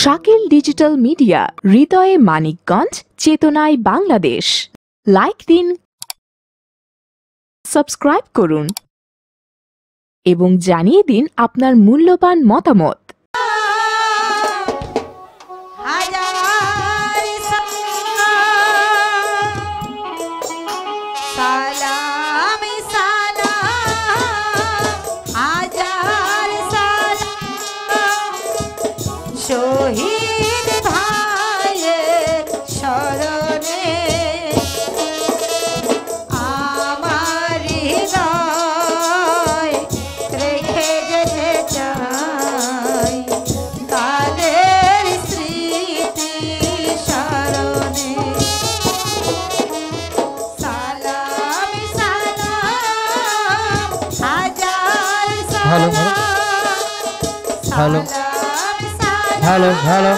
Shakil digital media, হৃদয়ে মানিকগঞ্জ, চেতনায় Bangladesh. Like দিন, সাবস্ক্রাইব করুন এবং জানিয়ে দিন আপনার মূল্যবান মতামত। শহীদ ভাইয়ের স্মরণে আমার হৃদয় রেখে যেতে চাই তাদের স্মৃতি স্মরণে। সালাম সালাম হাজার সালাম। Hello, hello,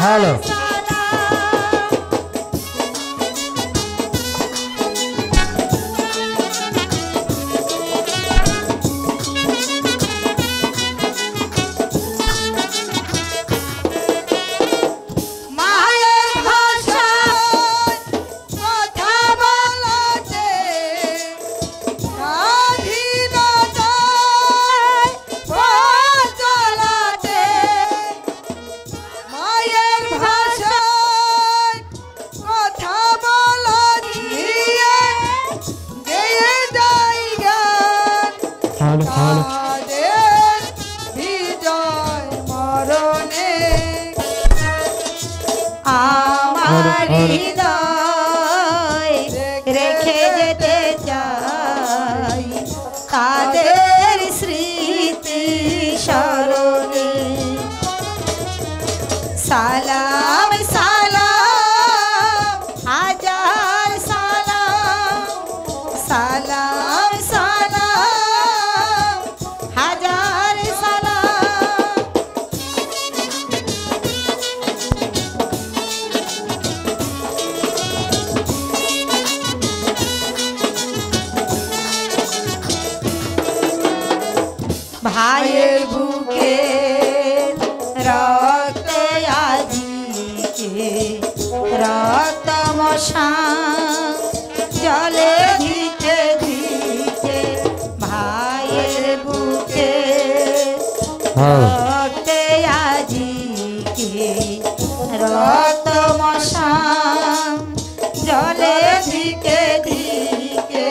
hello. আমার হৃদয় রেখে যেতে চাই তাদের স্মৃতি স্মরণে। সালাম সালাম হাজার সালাম। সালাম সালাম হাজার সালাম। ভাইয়ের বুকে রক্তে আজিকে রক্ত মশান জলে ধিকে ধিকে। ভাইয়ের বুকে রক্তে আজিকে রক্ত মশান জলে ধিকে ধিকে।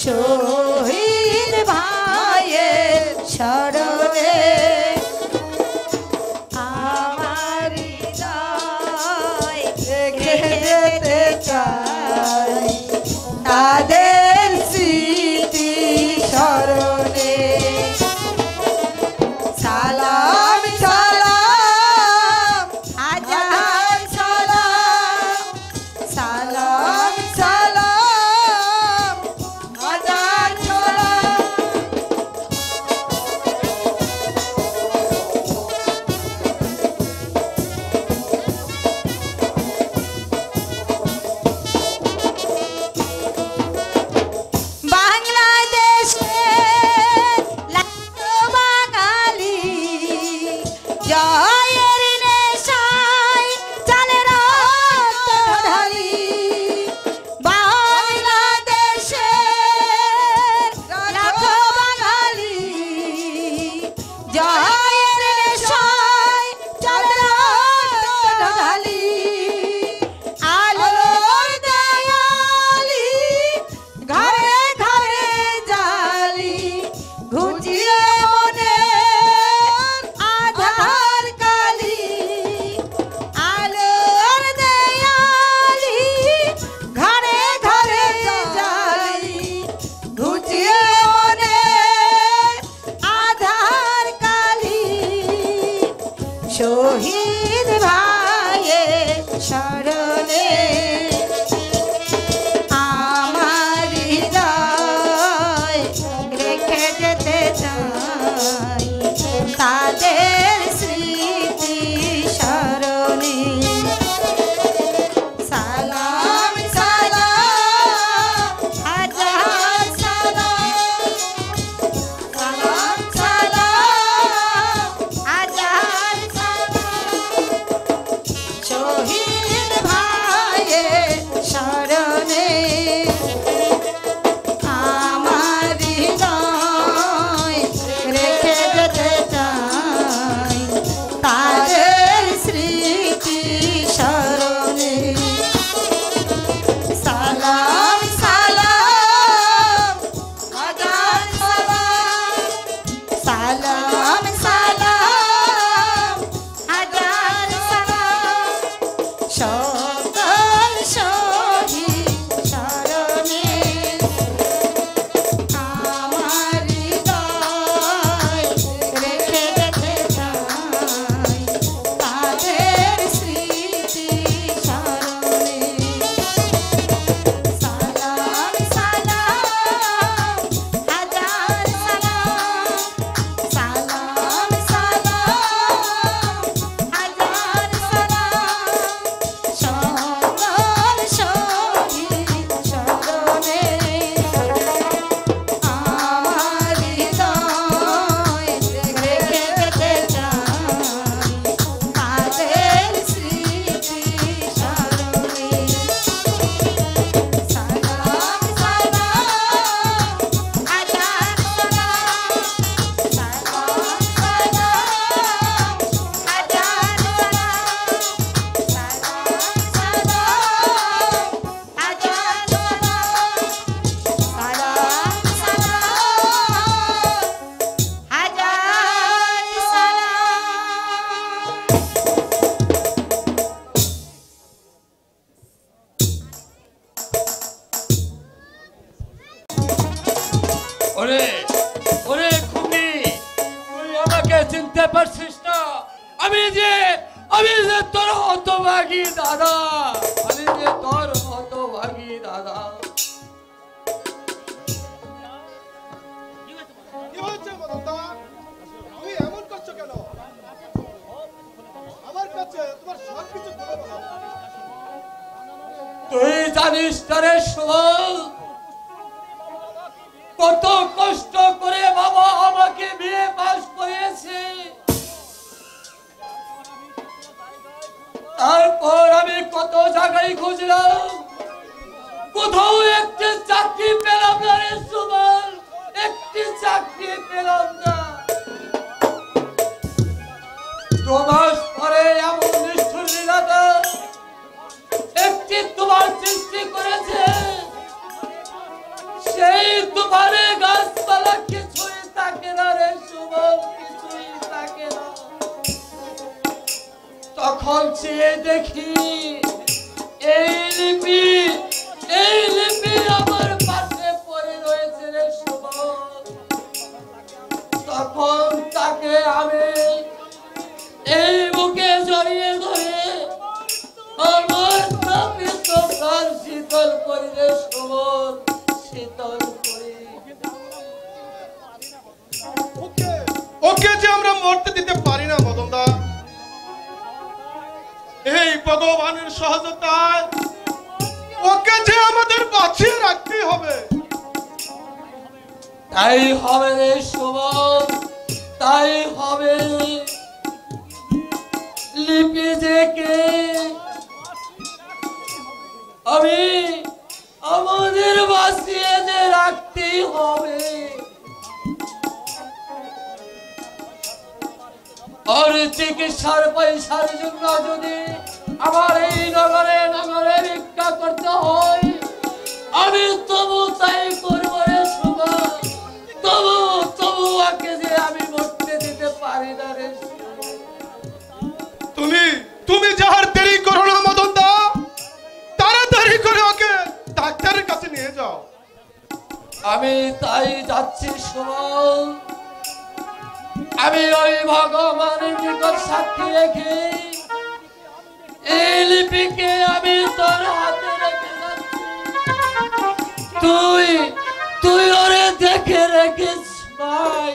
শহীদ ভাইয়ের স্মরণে আমার হৃদয় রেখে যেতে চাই তাদের স্মৃতি স্মরণে। সালাম সালাম হাজার সালাম। সালাম সালাম হাজার সালাম। বাংলাদেশের লাখো বাঙালি জয়ের নেশায় চলে রক্ত ঢালি। বাংলাদেশের লাখো বাঙালি জয়ের নেশায় চলে রক্ত ঢালি। আলোর দেয়ালি ঘরে ঘরে জালি ঘুচিয়ে মনের আধার কালি। আলোর দেয়ালি ঘরে ঘরে জালি ঘুচিয়ে মনের আধার কালি। শহীদ ভাইয়ের স্মরণে তাদের স্মৃতি স্মরণে সালাম সালাম হাজার সালাম সালাম সালাম হাজার সালাম শহীদ ভাইয়ের স্মরণে আমার হৃদয় রেখে যেতে চাই তাদের স্মৃতি স্মরণে সালাম সালাম হাজার সালাম সালাম সালাম হাজার সালাম সকল শহীদ স্মরণে আমার হৃদয় রেখে যেতে চাই তাদের স্মৃতি স্মরণে সালাম সালাম হাজার সালাম সালাম সালাম হাজার সালাম সকল শহীদ স্মরণে আমার হৃদয় রেখে যেতে চাই তাদের স্মৃতি স্মরণে সালাম সালাম হাজার সালাম সালাম সালাম হাজার ওরে ওরে খুনি তুই আমাকে চিনতে পারছিস না আমি যে তোর হতভাগী দাদা আমি যে তোর হতভাগী দাদা কি হয়েছে মদনদা? তুমি এমন করছো কেন? আমার কাছে তোমার সব কিছু খুলে বলো। তুই জানিস না রে সুবল কত কষ্ট করে বাবা আমাকে বিয়ে পাস করিয়েছে তারপর আমি কত জায়গায় খুঁজলাম কোথাও একটি চাকরি পেলাম না রে সুবল একটি চাকরি পেলাম না 2 মাস পরে এমন নিষ্ঠুর লীলাটা একটি তোমার সৃষ্টি করেছে সেই তোমারে গাছপালা কিছুই থাকে না রে সুবল কিছুই থাকে না তখন চেয়ে দেখি এই লিপি আমার পাশে পড়ে রয়েছে রে সুবল তখন তাকে আমি এই বুকে জড়িয়ে ধরে আমার তাপিত প্রাণ শীতল করি রে সুবল শীতল করি ওকে যে আমরা মরতে দিতে পারি না মদনদা এই ভগবানের সহজতায় ওকে যে আমাদের বাঁচিয়ে রাখতে হবে তাই হবে রে সুবল তাই হবে লিপি দেখে আমি আমাদের বাঁচিয়ে যে রাখতেই হবে আর চিকিৎসার পয়সার জন্য যদি আমার এই নগরে ভিক্ষা করতে হয় আমি তবু তাই করবো রে সুবল তবু ওকে যে আমি মরতে দিতে পারি না রে তুমি যাহার দেরি করো না মদনদা তাড়াতাড়ি করে ওকে ডাক্তারের কাছে নিয়ে যাও আমি তাই যাচ্ছি সুবল আমি ওই ভগবানের নিকট সাক্ষী রেখে এই লিপিকে আমি তোর হাতে রেখে যাচ্ছি তুই ওরে দেখে রেখিস ভাই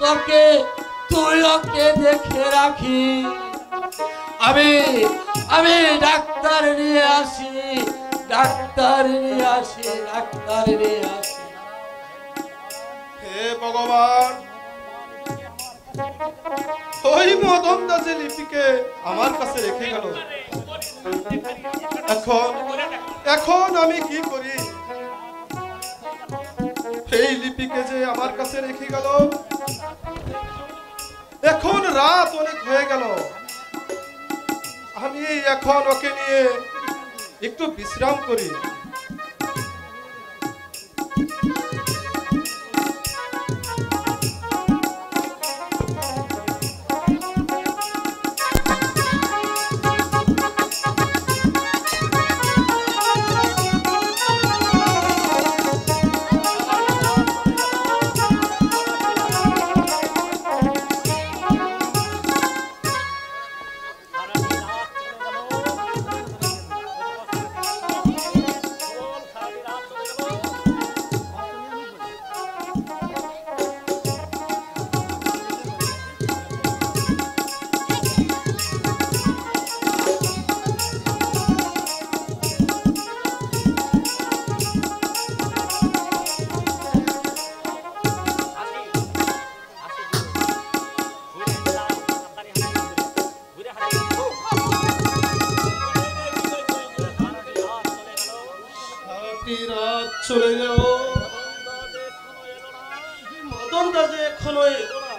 তোকে তুই ওকে দেখে রাখি, আমি আমি ডাক্তার নিয়ে আসি, ডাক্তার নিয়ে আসি, ডাক্তার নিয়ে আসি। হে ভগবান, ওই মদন দাসে লিপিকে আমার কাছে রেখে গেল। এখন এখন আমি কি করি? এই লিপিকে যে আমার কাছে রেখে গেল, এখন রাত অনেক হয়ে গেল, আমি এখন ওকে নিয়ে একটু বিশ্রাম করি। চলে গেল, মদন দাস এখনো এলো না।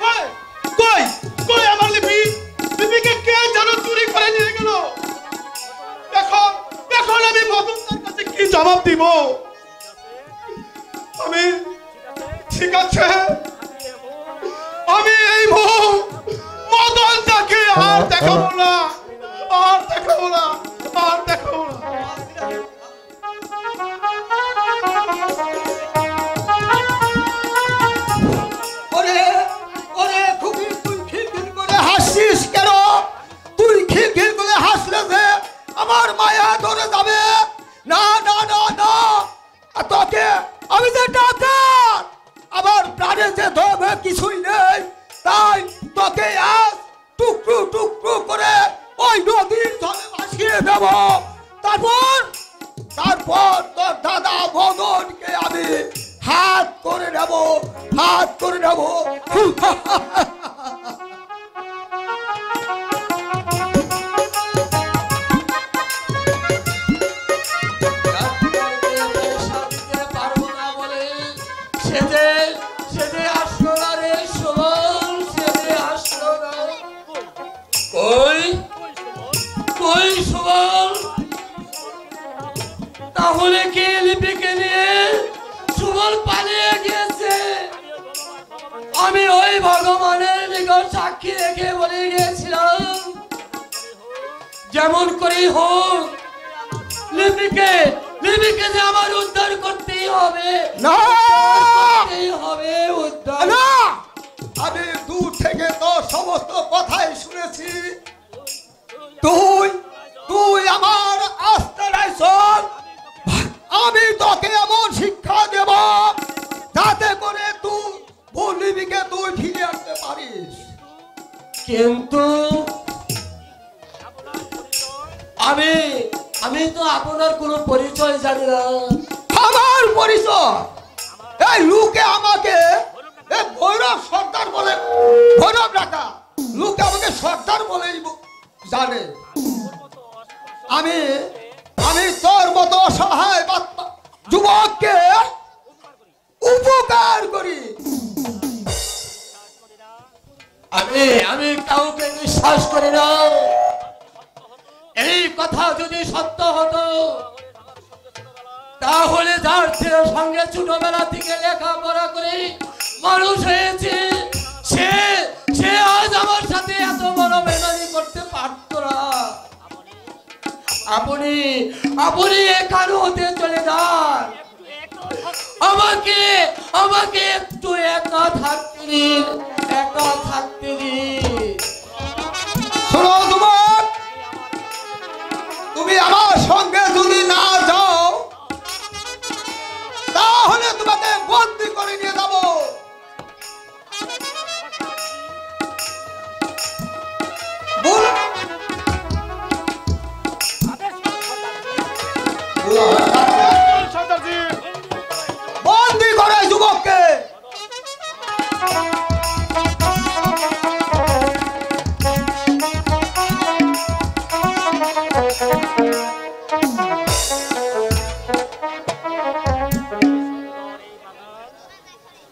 কই কই আমার লিপি? লিপিকে কে জানো চুরি করে নিয়ে গেল? এখন এখন আমি মদন দাসের কাছে কি জবাব দিব? আমি ঠিক আছে, আমি এই মদন দাসকে আর দেখাবো না, আর দেখাবো না, আর দেখাবো না। হাসছিস কেন? তুই খিলখিল করে হাসলে যে আমার মায়া ধরে যাবে। না না না না, তোকে আমি যে ডাক্তার, আমার প্রাণে যে ধর্মে কিছুই নেই, তাই তোকে আজ টুকরো টুকরো করে ওই নদীর জলে ভাসিয়ে দেব। তারপর তারপর তোর দাদা মদনকে আমি হাত করে নেব, হাত করে নেব। তাহলে কি লিপিকে নিয়ে সুবল পালিয়ে গিয়েছে? আমি ওই ভগবানের নিকট সাক্ষী রেখে বলে গিয়েছিলাম, যেমন করেই হোক লিপিকে লিপিকে যে আমার উদ্ধার করতেই হবে। না হবে উদ্ধার। না, আমি দূর থেকে তো সমস্ত কথাই শুনেছি। তুই তুই আমার আস্তানায় চল, আমি তোকে এমন শিক্ষা দেব যাতে করে তুই লিপিকে তুই ফিরে আসতে পারিস। কিন্তু আমি আমি তো আপনার কোনো পরিচয় জানি না। আমার পরিচয় এই লোকে আমাকে ভৈরব সর্দার বলে, ভৈরব ডাকা লোকে আমাকে সর্দার বলেই জানে। আমি আমি তোর মতো অসহায় যুবককে উপকার করি। আমি আমি কাউকে বিশ্বাস করি না। এই কথা যদি সত্য হতো তাহলে যার সঙ্গে ছোটবেলা থেকে লেখাপড়া করে মানুষ হয়েছে, সে সে আজ আমার সাথে এত বড় বেমানি করতে পারত না। আপনি আপনি এখান হতে চলে যান, আমাকে আমাকে একটু একা থাকতে দিন, একা থাকতে দিন। শোনো যুবক, তুমি আমার সঙ্গে যদি না যাও তাহলে তোমাকে বন্দি করে নিয়ে যাবো।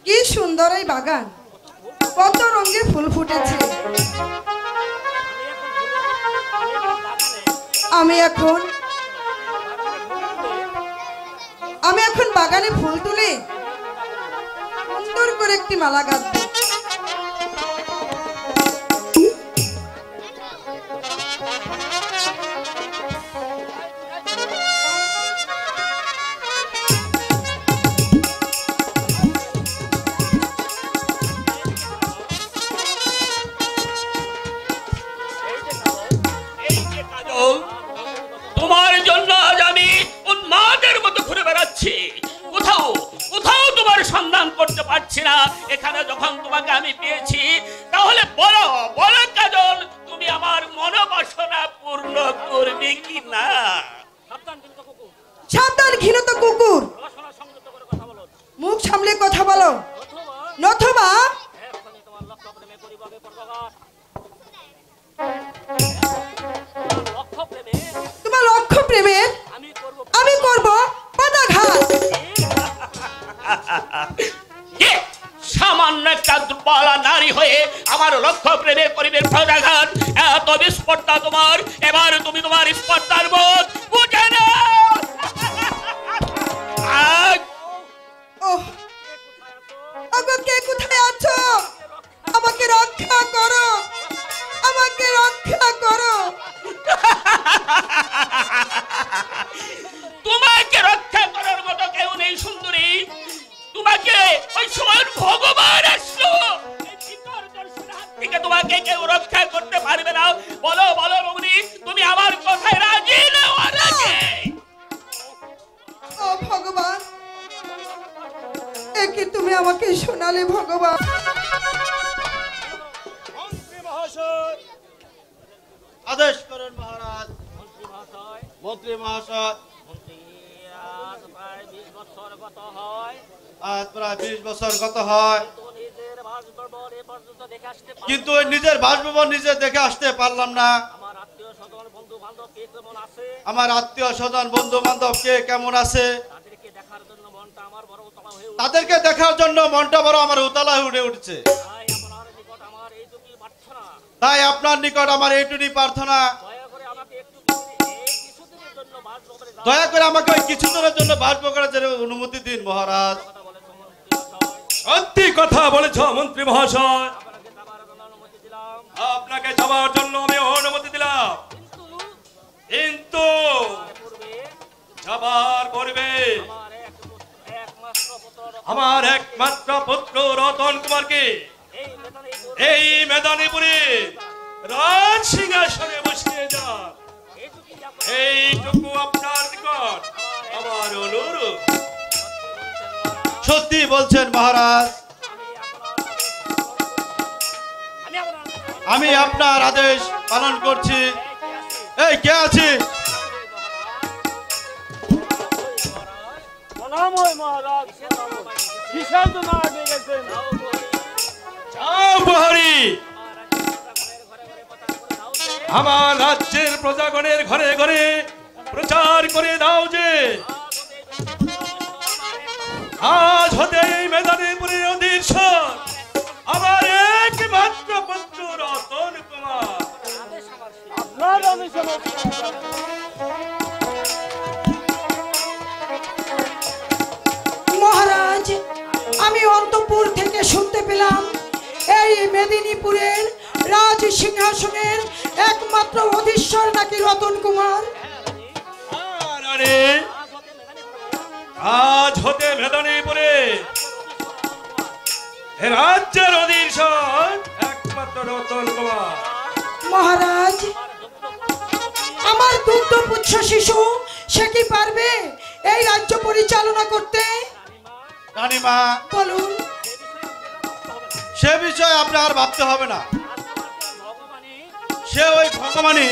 কি সুন্দর এই বাগান, কত রঙের ফুল ফুটেছে। আমি এখন বাগানে ফুল তুলে সুন্দর করে একটি মালা গাঁথব। তোমার জন্য আজ আমি উন্মাদের মতো ঘুরে বেড়াচ্ছি, কোথাও কোথাও তোমার সন্ধান করতে পারছি না। এখানে যখন তোমাকে আমি পেয়েছি, তাহলে বলো বলো কাজল, তুমি আমার মনোবাসনা পূর্ণ করবে কি না? সাবধান ঘৃণিত কুকুর, মুখ সামলে কথা বলো, নতুবা তোমার লক্ষ্য প্রেমের আমি করব পদাঘাত। সামান্য একটা দুর্বলা নারী হয়ে আমার লক্ষ্য প্রেমের পরিবেশ পদাঘাত, এত বিস্পর্ধা তোমার! এবার তুমি তোমার স্পর্ধার বোধ বুঝে নাও। ওগো, কে কোথায় আছো? আমাকে রক্ষা করো, আমাকে রক্ষা করো। তোমাকে রক্ষা করার মতো কেউ নেই সুন্দরী। তোমাকে ওই সময় ভগবান আসলো, তোমাকে কেউ রক্ষা করতে পারবে না। বলো বলো রমণী, তুমি আমার কথায় রাজি নাও? ও ভগবান, একে তুমি আমাকে শোনালে ভগবান। আদেশ করেন মহারাজ। মন্ত্রী মহাশয়, আজ প্রায় 20 বছর গত হয়, কিন্তু নিজের বাসভবন নিজে দেখে আসতে পারলাম না। আমার আত্মীয় স্বজন বন্ধু বান্ধব কে কেমন আছে, তাদেরকে দেখার জন্য মনটা বড় আমার উতলা হয়ে উঠছে। তাই আপনার নিকট আমার এইটুকুই প্রার্থনা, দয়া করে আমাকে ওই কিছুদিনের জন্য বাসভবনের জন্য অনুমতি দিন মহারাজ। সত্যি কথা বলেছ মন্ত্রী মহাশয়, আপনাকে যাওয়ার জন্য আমি অনুমতি দিলাম, কিন্তু যাবার পূর্বে আমার একমাত্র পুত্র রতন কুমারকে এই মেদিনীপুরে রাজ সিংহাসনে বসিয়ে যান, এইটুকু আপনার নিকট আমার অনুরোধ। সত্যি বলছেন মহারাজ, আমি আপনার আদেশ পালন করছি। এই কে আছে? আমার রাজ্যের প্রজাগণের ঘরে ঘরে প্রচার করে দাও যে আজ হতে এই মেদিনীপুরের অধীশ্বর আমার একমাত্র পুত্র রতন কুমার। মহারাজ, আমি অন্তপুর থেকে শুনতে পেলাম এই মেদিনীপুরের রাজ সিংহাসনের একমাত্র অধীশ্বর নাকি রতন কুমার। আজ হতে মেদিনীপুরে রাজ্যের অধীশ্বর একমাত্র রতন কুমার। মহারাজ, আমার দুগ্ধপুচ্ছ শিশু সে কি পারবে এই রাজ্য পরিচালনা করতে? রানীমা, বলুন। সে বিষয়ে আপনার ভাবতে হবে না, সে ওই ভগবানই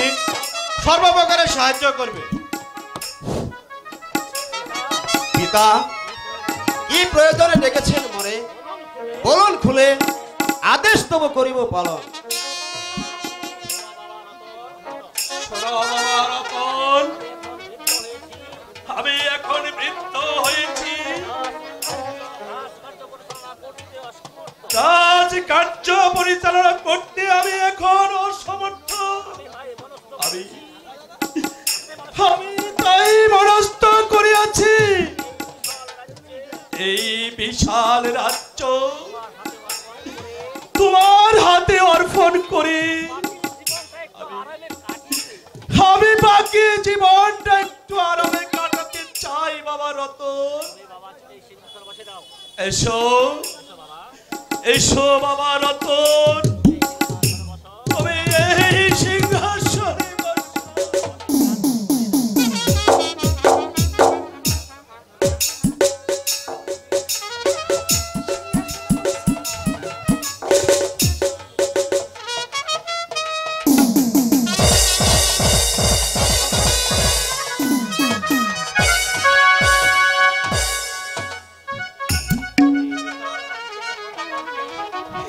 সর্বপ্রকারে সাহায্য করবে। পিতা, কি প্রয়োজনে ডেকেছেন মরে? বলুন খুলে, আদেশ তব করিব পালন। আমি এখন বৃদ্ধ হয়েছি, কার্য পরিচালনা করতে আমি এখন অসমর্থ। আমি তাই মনস্থ করিয়াছি এই বিশাল রাজ্য তোমার হাতে অর্পণ করে আমি বাকি জীবনটা একটু আরামে কাটাতে চাই বাবা রতন। এসো এসো বাবা রতন, তুমি এই সিংহাসনে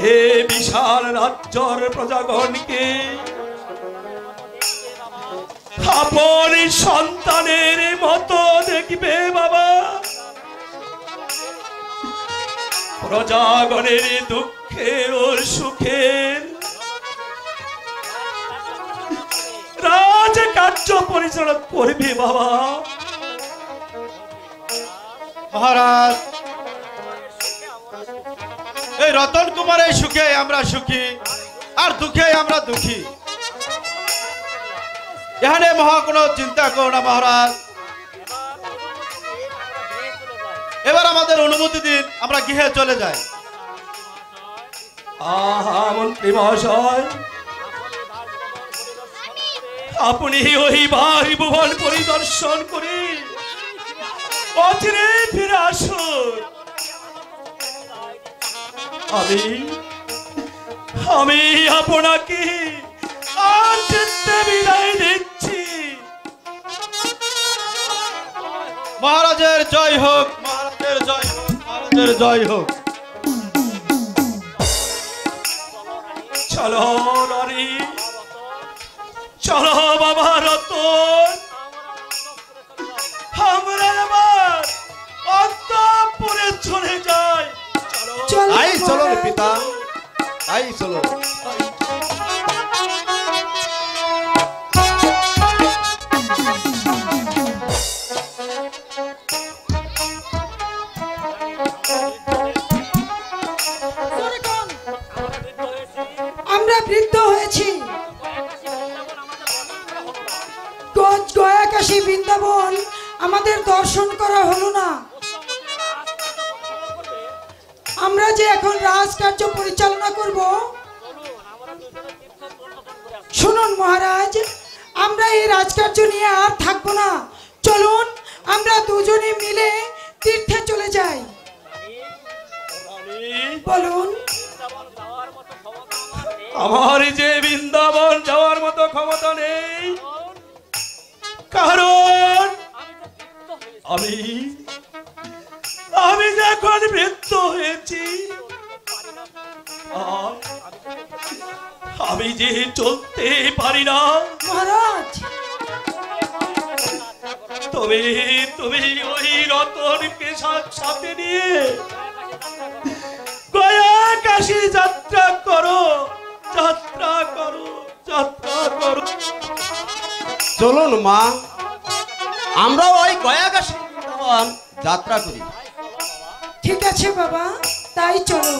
হে বিশাল রাজ্যর প্রজাগণকে আপন সন্তানের মতো দেখবে বাবা। প্রজাগণের দুঃখের ও সুখের রাজ কার্য পরিচালনা করবে বাবা। মহারাজ, এই রতন কুমারের সুখে আমরা সুখী আর দুঃখে আমরা দুঃখী। এখানে মহা কোনো চিন্তা করো না মহারাজ। এবার আমাদের অনুমতি দিন, আমরা গৃহে চলে যাই। আহা মন্ত্রী মহাশয়, আপনি ওই বাসভবন পরিদর্শন করে অচিরে ফিরে আসুন। আমি আপনাকে বিদায় দিচ্ছি। মহারাজের জয় হোক, মহারাজের জয় হোক, মহারাজের জয় হোক। চলো নারী, চলো বাবা রতন, আমরা এবার অন্তঃপুরে চলে যাই। তাই চলো রে পিতা, তাই চলো। আমরা বৃদ্ধ হয়েছি, গয়া কাশী বৃন্দাবন আমাদের দর্শন করা হলো না। আমরা যে এখন রাজকার্য পরিচালনা করব, শুনুন মহারাজ, আমরা এই রাজকার্য নিয়ে আর থাকবো না। চলুন আমরা দুজনে মিলে তীর্থে চলে যাই। বলুন। আমার যে বৃন্দাবন যাওয়ার মতো ক্ষমতা নেই, কারণ আমি যখন বৃদ্ধ হয়েছি, আমি যে চলতে পারি না মহারাজ। তুমি ওই রতনকে সাথে নিয়ে গয়া কাশী যাত্রা করো, যাত্রা করো, যাত্রা করো। চলুন মা, আমরা ওই গয়া কাশী যাত্রা করি। ঠিক আছে বাবা, তাই চলো।